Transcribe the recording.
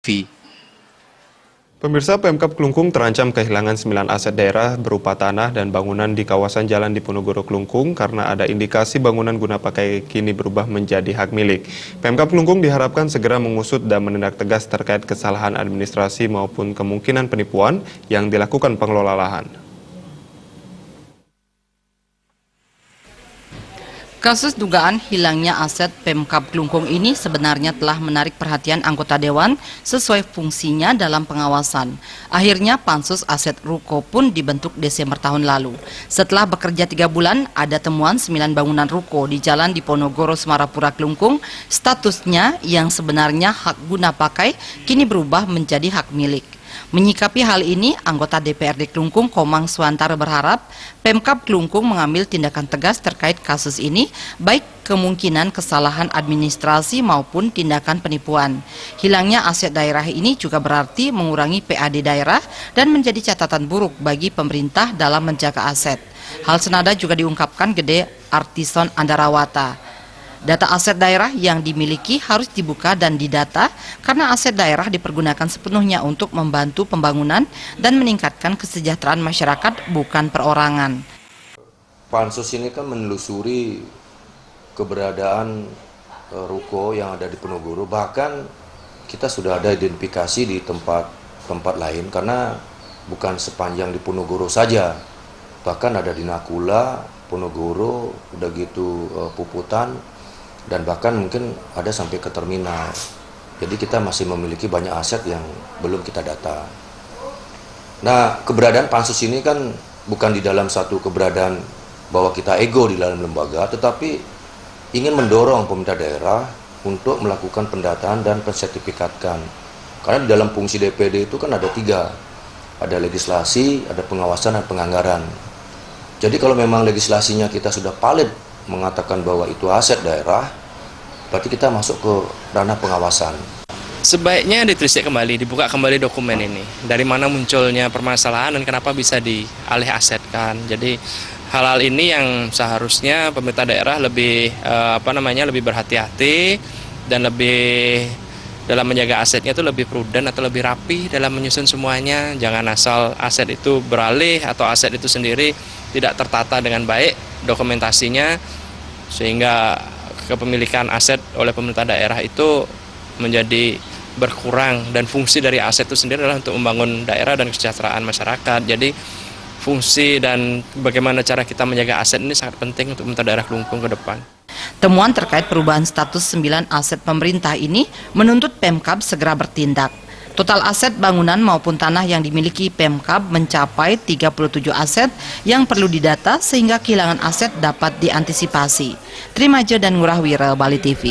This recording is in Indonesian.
V. Pemirsa, Pemkab Klungkung terancam kehilangan 9 aset daerah berupa tanah dan bangunan di kawasan Jalan Diponegoro Klungkung karena ada indikasi bangunan guna pakai kini berubah menjadi hak milik. Pemkab Klungkung diharapkan segera mengusut dan menindak tegas terkait kesalahan administrasi maupun kemungkinan penipuan yang dilakukan pengelola lahan. Kasus dugaan hilangnya aset Pemkab Klungkung ini sebenarnya telah menarik perhatian anggota Dewan sesuai fungsinya dalam pengawasan. Akhirnya Pansus Aset Ruko pun dibentuk Desember tahun lalu. Setelah bekerja 3 bulan, ada temuan 9 bangunan ruko di Jalan Diponegoro Semarapura Klungkung. Statusnya yang sebenarnya hak guna pakai kini berubah menjadi hak milik. Menyikapi hal ini, anggota DPRD Klungkung Komang Suantara berharap Pemkab Klungkung mengambil tindakan tegas terkait kasus ini, baik kemungkinan kesalahan administrasi maupun tindakan penipuan. Hilangnya aset daerah ini juga berarti mengurangi PAD daerah dan menjadi catatan buruk bagi pemerintah dalam menjaga aset. Hal senada juga diungkapkan Gede Artison Andarawata. Data aset daerah yang dimiliki harus dibuka dan didata karena aset daerah dipergunakan sepenuhnya untuk membantu pembangunan dan meningkatkan kesejahteraan masyarakat, bukan perorangan. Pansus ini kan menelusuri keberadaan ruko yang ada di Ponorogo, bahkan kita sudah ada identifikasi di tempat lain karena bukan sepanjang di Ponorogo saja, bahkan ada di Nakula, Ponorogo, udah gitu Puputan, dan bahkan mungkin ada sampai ke terminal. Jadi kita masih memiliki banyak aset yang belum kita data. Nah, keberadaan pansus ini kan bukan di dalam satu keberadaan bahwa kita ego di dalam lembaga, tetapi ingin mendorong pemerintah daerah untuk melakukan pendataan dan pensertifikatkan. Karena di dalam fungsi DPD itu kan ada 3, ada legislasi, ada pengawasan, dan penganggaran. Jadi kalau memang legislasinya kita sudah valid mengatakan bahwa itu aset daerah, berarti kita masuk ke ranah pengawasan. Sebaiknya ditelisik kembali, dibuka kembali dokumen ini. Dari mana munculnya permasalahan dan kenapa bisa dialih asetkan. Jadi hal-hal ini yang seharusnya pemerintah daerah lebih lebih berhati-hati dan lebih dalam menjaga asetnya itu lebih prudent atau lebih rapi dalam menyusun semuanya. Jangan asal aset itu beralih atau aset itu sendiri tidak tertata dengan baik dokumentasinya, sehingga kepemilikan aset oleh pemerintah daerah itu menjadi berkurang, dan fungsi dari aset itu sendiri adalah untuk membangun daerah dan kesejahteraan masyarakat. Jadi fungsi dan bagaimana cara kita menjaga aset ini sangat penting untuk pemerintah daerah Klungkung ke depan. Temuan terkait perubahan status 9 aset pemerintah ini menuntut Pemkab segera bertindak. Total aset bangunan maupun tanah yang dimiliki Pemkab mencapai 37 aset yang perlu didata sehingga kehilangan aset dapat diantisipasi. Trimaja dan Ngurah Wira, Bali TV.